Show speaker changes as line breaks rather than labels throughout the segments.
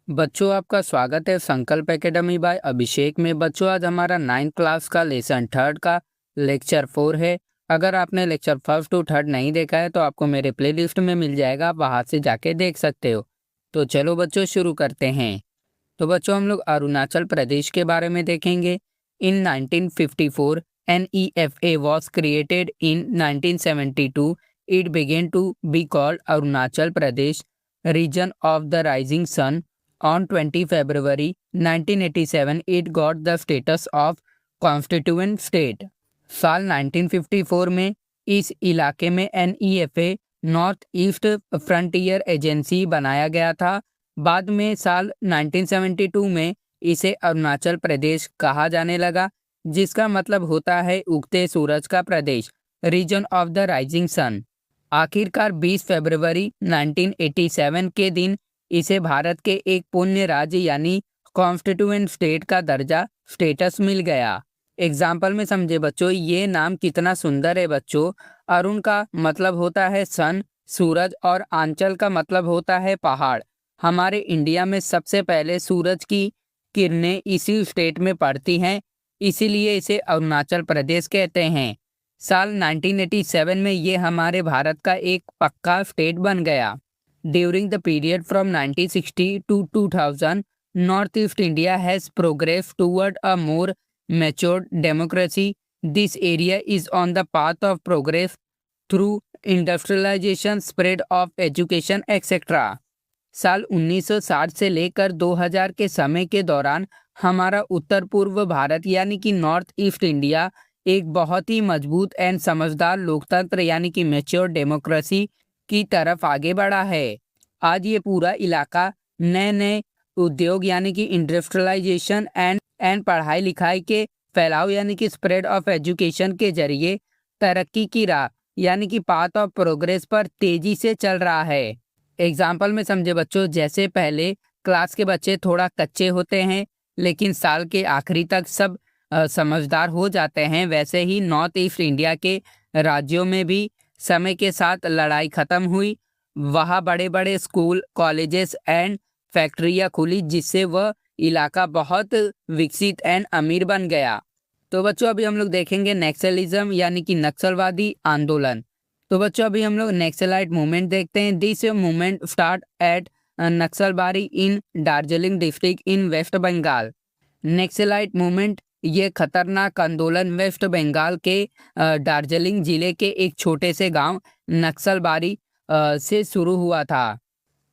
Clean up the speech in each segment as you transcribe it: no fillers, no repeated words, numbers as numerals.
बच्चों आपका स्वागत है संकल्प एकेडमी बाय अभिषेक में। बच्चों आज हमारा 9th क्लास का लेसन 3 का लेक्चर 4 है। अगर आपने लेक्चर 1 to 3 नहीं देखा है तो आपको मेरे प्लेलिस्ट में मिल जाएगा, आप वहाँ से जाके देख सकते हो। तो चलो बच्चों शुरू करते हैं। तो बच्चों हम लोग अरुणाचल प्रदेश के बारे में देखेंगे। इन 1954 NEFA was created in 1972. It began to be called Arunachal Pradesh Region of the Rising Sun. On 20 February 1987, it got the status of constituent state. साल 1954 में इस इलाके में NEFA north east frontier agency बनाया गया था। बाद में साल 1972 में इसे अरुणाचल प्रदेश कहा जाने लगा, जिसका मतलब होता है उगते सूरज का प्रदेश, region of the rising sun. आखिरकार 20 फरवरी 1987 के दिन इसे भारत के एक पूर्ण राज्य यानी कॉन्स्टिट्यूएंट स्टेट का दर्जा स्टेटस मिल गया। एग्जाम्पल में समझे बच्चों, ये नाम कितना सुंदर है बच्चों। अरुण का मतलब होता है सन, सूरज, और आंचल का मतलब होता है पहाड़। हमारे इंडिया में सबसे पहले सूरज की किरणें इसी स्टेट में पड़ती हैं, इसीलिए इसे अरुणाचल प्रदेश कहते हैं। साल 1987 में ये हमारे भारत का एक पक्का स्टेट बन गया। During the period from 1960 to 2000, north east India has progress toward a more matured democracy. This area is on the path of progress through industrialisation, spread of education etcetera. साल 1960 से लेकर 2000 के समय के दौरान हमारा उत्तर पूर्व भारत यानी कि नॉर्थ ईस्ट इंडिया एक बहुत ही मजबूत एंड समझदार लोकतंत्र यानी कि मैच्योर डेमोक्रेसी की तरफ आगे बढ़ा है। आज ये पूरा इलाका नए नए उद्योग यानी कि इंडस्ट्रियलाइजेशन एंड पढ़ाई लिखाई के फैलाव यानी कि स्प्रेड ऑफ एजुकेशन के जरिए तरक्की की राह यानी कि पाथ ऑफ प्रोग्रेस पर तेजी से चल रहा है। एग्जाम्पल में समझे बच्चों, जैसे पहले क्लास के बच्चे थोड़ा कच्चे होते हैं लेकिन साल के आखिरी तक सब समझदार हो जाते हैं, वैसे ही नॉर्थ ईस्ट इंडिया के राज्यों में भी समय के साथ लड़ाई खत्म हुई। वहाँ बड़े बड़े स्कूल, कॉलेजेस एंड फैक्ट्रियाँ खुली, जिससे वह इलाका बहुत विकसित एंड अमीर बन गया। तो बच्चों अभी हम लोग देखेंगे नक्सलिज्म यानी कि नक्सलवादी आंदोलन। तो बच्चों अभी हम लोग नक्सलाइट मूवमेंट देखते हैं। This movement start at Naxalbari in Darjeeling district in waste Bengal. Naxalite movement ये खतरनाक आंदोलन वेस्ट बंगाल के दार्जिलिंग जिले के एक छोटे से गांव नक्सलबारी से शुरू हुआ था।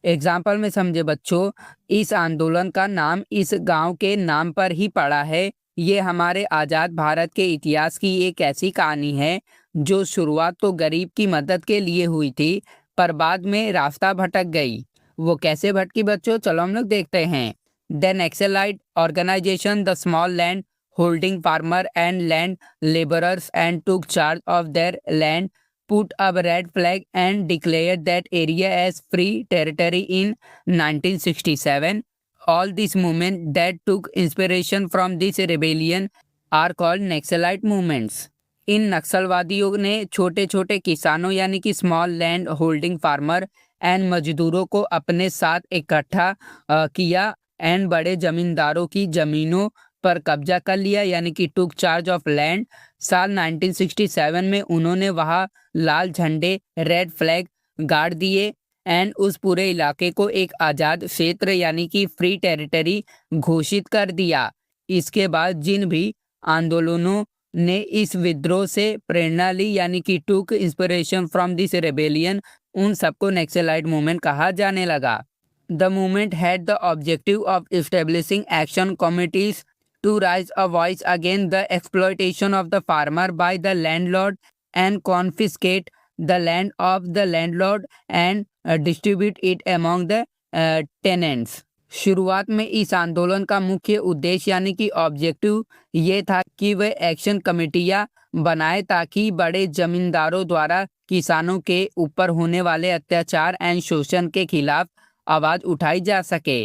एग्जाम्पल में समझे बच्चों, इस आंदोलन का नाम इस गांव के नाम पर ही पड़ा है। ये हमारे आज़ाद भारत के इतिहास की एक ऐसी कहानी है जो शुरुआत तो गरीब की मदद के लिए हुई थी, पर बाद में रास्ता भटक गई। वो कैसे भटकी बच्चों, चलो हम लोग देखते हैं। The Naxalite organisation the small land holding farmer and land labourers and took charge of their land, put up a red flag and declared that area as free territory in 1967. All these movements that took inspiration from this rebellion are called Naxalite movements. इन नक्सलवादियों ने छोटे छोटे किसानों यानी कि small land holding farmer and मजदूरों को अपने साथ इकट्ठा किया एंड बड़े जमींदारों की जमीनों पर कब्जा कर लिया यानी कि टुक चार्ज ऑफ लैंड। साल 1967 में उन्होंने वहाँ लाल झंडे, रेड फ्लैग गाड़ दिए एंड उस पूरे इलाके को एक आज़ाद क्षेत्र यानी कि फ्री टेरिटरी घोषित कर दिया। इसके बाद जिन भी आंदोलनों ने इस विद्रोह से प्रेरणा ली यानी कि टुक इंस्पिरेशन फ्रॉम दिस रेबेलियन, उन सबको नक्सलाइट मूवमेंट कहा जाने लगा। The movement had the objective of establishing action committees to raise a voice against the exploitation of the farmer by the landlord and confiscate the land of the landlord and distribute it among the tenants. शुरुआत में इस आंदोलन का मुख्य उद्देश्य यानी कि objective ये था कि वे एक्शन कमेटियां बनाए ताकि बड़े जमींदारों द्वारा किसानों के ऊपर होने वाले अत्याचार एंड शोषण के खिलाफ आवाज़ उठाई जा सके,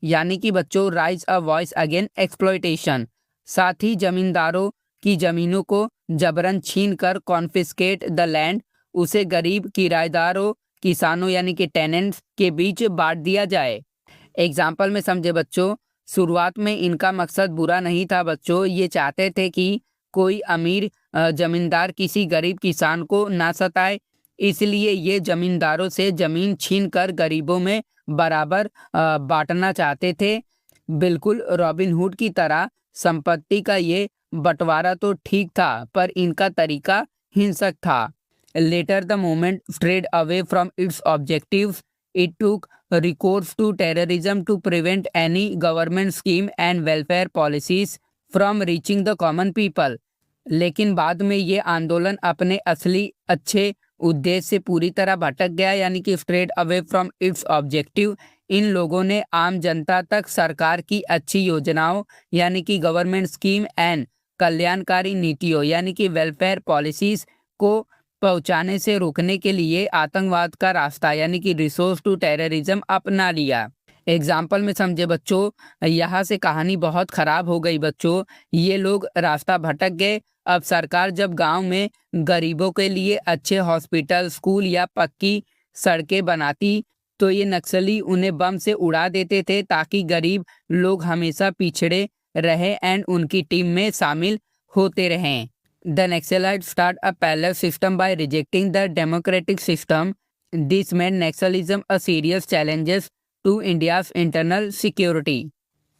यानी कि बच्चों rise a voice again exploitation. साथ ही जमींदारों की जमीनों को जबरन छीन कर कॉन्फिस्केट द लैंड, उसे गरीब किराएदारों, किसानों यानी कि टेनेंट्स के बीच बांट दिया जाए। एग्जाम्पल में समझे बच्चों, शुरुआत में इनका मकसद बुरा नहीं था बच्चों। ये चाहते थे कि कोई अमीर जमींदार किसी गरीब किसान को ना सताए, इसलिए ये जमींदारों से जमीन छीन कर गरीबों में बराबर बांटना चाहते थे। बिल्कुल रॉबिन हुड की तरह संपत्ति का ये बंटवारा तो ठीक था, पर इनका तरीका हिंसक था। Later the movement strayed away from its objectives. It took recourse to terrorism to prevent any government scheme and welfare policies from reaching the common people. लेकिन बाद में ये आंदोलन अपने असली अच्छे उद्देश्य से पूरी तरह भटक गया, यानी कि strayed away from its objective। इन लोगों ने आम जनता तक सरकार की अच्छी योजनाओं यानी कि गवर्नमेंट स्कीम एंड कल्याणकारी नीतियों यानी कि वेलफेयर पॉलिसीज को पहुंचाने से रोकने के लिए आतंकवाद का रास्ता यानी कि रिसोर्स टू टेररिज्म अपना लिया। एग्जाम्पल में समझे बच्चों, यहाँ से कहानी बहुत खराब हो गई बच्चों। ये लोग रास्ता भटक गए। अब सरकार जब गांव में गरीबों के लिए अच्छे हॉस्पिटल, स्कूल या पक्की सड़कें बनाती तो ये नक्सली उन्हें बम से उड़ा देते थे ताकि गरीब लोग हमेशा पिछड़े रहे एंड उनकी टीम में शामिल होते रहें। The Naxalites start a parallel system by rejecting the democratic system. This made Naxalism a serious challenge to India's internal security.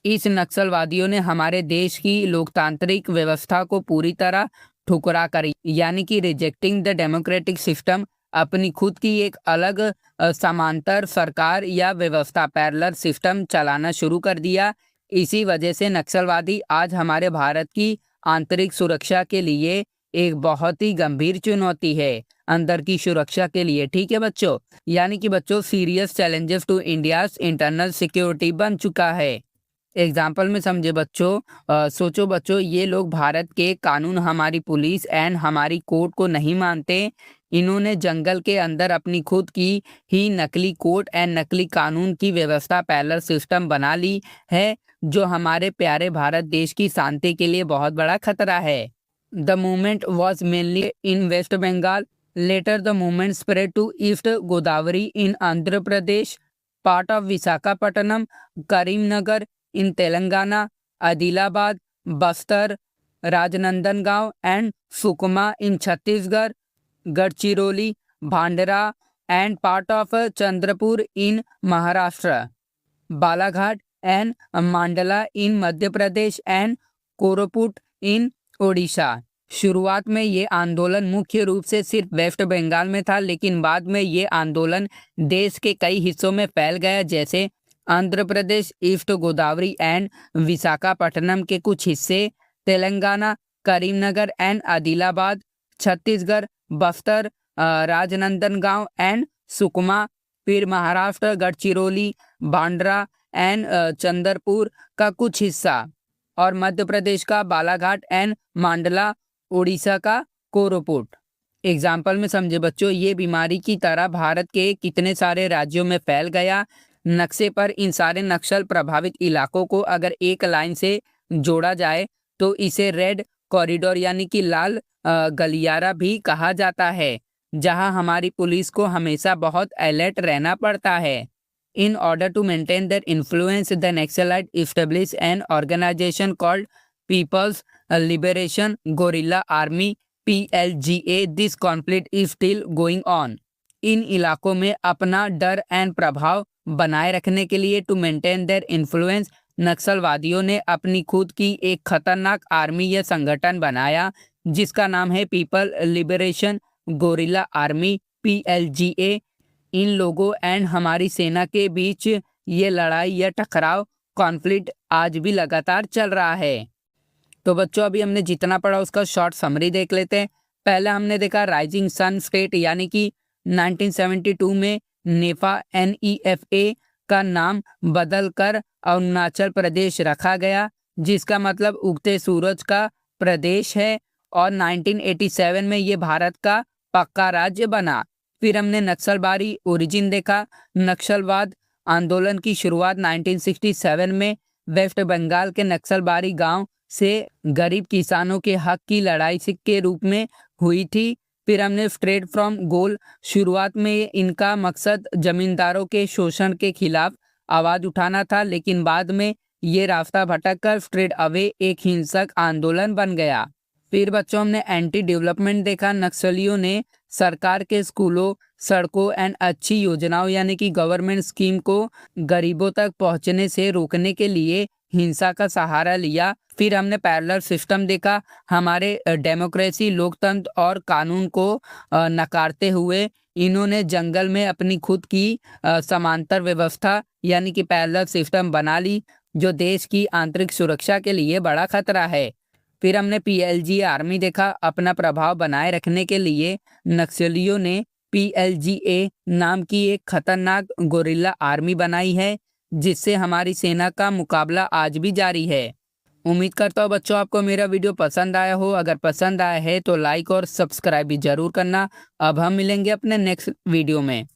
इस नक्सलवादियों ने हमारे देश की लोकतांत्रिक व्यवस्था को पूरी तरह ठुकरा कर यानी कि रिजेक्टिंग द डेमोक्रेटिक सिस्टम अपनी खुद की एक अलग समांतर सरकार या व्यवस्था पैरेलल सिस्टम चलाना शुरू कर दिया। इसी वजह से नक्सलवादी आज हमारे भारत की आंतरिक सुरक्षा के लिए एक बहुत ही गंभीर चुनौती है, अंदर की सुरक्षा के लिए। ठीक है बच्चों, यानी कि बच्चों serious challenges to India's internal security बन चुका है। एग्जाम्पल में समझे बच्चों, सोचो बच्चों, ये लोग भारत के कानून, हमारी पुलिस एंड हमारी कोर्ट को नहीं मानते। इन्होंने जंगल के अंदर अपनी खुद की ही नकली कोर्ट एंड नकली कानून की व्यवस्था पैरेलल सिस्टम बना ली है, जो हमारे प्यारे भारत देश की शांति के लिए बहुत बड़ा खतरा है। The movement was mainly in waste Bengal. Later the movement spread to East Godavari in Andhra Pradesh, part of Visakhapatnam, Karimnagar in Telangana, Adilabad, Bastar, Rajnandgaon and Sukma in Chhattisgarh, Gadchiroli, Bhandara and part of Chandrapur in Maharashtra, Balaghat and Mandla in Madhya Pradesh and Koraput in Odisha. शुरुआत में ये आंदोलन मुख्य रूप से सिर्फ वेस्ट बंगाल में था, लेकिन बाद में ये आंदोलन देश के कई हिस्सों में फैल गया, जैसे आंध्र प्रदेश, ईस्ट गोदावरी एंड विशाखापट्टनम के कुछ हिस्से, तेलंगाना, करीमनगर एंड आदिलाबाद, छत्तीसगढ़, बस्तर, राजनांदगांव एंड सुकमा, फिर महाराष्ट्र, गढ़चिरौली, भांडरा एंड चंद्रपुर का कुछ हिस्सा, और मध्य प्रदेश का बालाघाट एंड मांडला, उड़ीसा का कोरापुट। एग्जाम्पल में समझे बच्चों, ये बीमारी की तरह भारत के कितने सारे राज्यों में फैल गया। नक्शे पर इन सारे नक्सल प्रभावित इलाकों को अगर एक लाइन से जोड़ा जाए तो इसे रेड कॉरिडोर यानी कि लाल गलियारा भी कहा जाता है, जहां हमारी पुलिस को हमेशा बहुत अलर्ट रहना पड़ता है। In order to maintain their influence, the Naxalites established an organization called People's Liberation Guerrilla Army (PLGA). This conflict is still going on. इन इलाकों में अपना डर एंड प्रभाव बनाए रखने के लिए टू मेंटेन देयर इन्फ्लुएंस, नक्सलवादियों ने अपनी खुद की एक खतरनाक आर्मी या संगठन बनाया जिसका नाम है people liberation gorilla army (PLGA). इन लोगों एंड हमारी सेना के बीच ये लड़ाई या टकराव कॉन्फ्लिक्ट आज भी लगातार चल रहा है। तो बच्चों, अभी हमने जितना पढ़ा उसका शॉर्ट समरी देख लेते हैं। पहले हमने देखा राइजिंग सन स्टेट, यानी कि 1972 में नेफा NEFA का नाम बदलकर अरुणाचल प्रदेश रखा गया, जिसका मतलब उगते सूरज का प्रदेश है, और 1987 में ये भारत का पक्का राज्य बना। फिर हमने नक्सलबारी ओरिजिन देखा। नक्सलवाद आंदोलन की शुरुआत 1967 में वेस्ट बंगाल के नक्सलबारी गांव से गरीब किसानों के हक की लड़ाई के रूप में हुई थी। फिर हमने स्ट्रेट फ्रॉम गोल, शुरुआत में इनका मकसद जमींदारों के शोषण के खिलाफ आवाज उठाना था, लेकिन बाद में ये रास्ता भटककर स्ट्रेट अवे एक हिंसक आंदोलन बन गया। फिर बच्चों हमने एंटी डेवलपमेंट देखा। नक्सलियों ने सरकार के स्कूलों, सड़कों एंड अच्छी योजनाओं यानी कि गवर्नमेंट स्कीम को गरीबों तक पहुंचने से रोकने के लिए हिंसा का सहारा लिया। फिर हमने पैरेलल सिस्टम देखा। हमारे डेमोक्रेसी, लोकतंत्र और कानून को नकारते हुए इन्होंने जंगल में अपनी खुद की समांतर व्यवस्था यानी कि पैरेलल सिस्टम बना ली, जो देश की आंतरिक सुरक्षा के लिए बड़ा खतरा है। फिर हमने पीएलजी आर्मी देखा। अपना प्रभाव बनाए रखने के लिए नक्सलियों ने पीएलजीए नाम की एक खतरनाक गोरिल्ला आर्मी बनाई है, जिससे हमारी सेना का मुकाबला आज भी जारी है। उम्मीद करता हूँ बच्चों आपको मेरा वीडियो पसंद आया हो। अगर पसंद आया है तो लाइक और सब्सक्राइब भी जरूर करना। अब हम मिलेंगे अपने नेक्स्ट वीडियो में।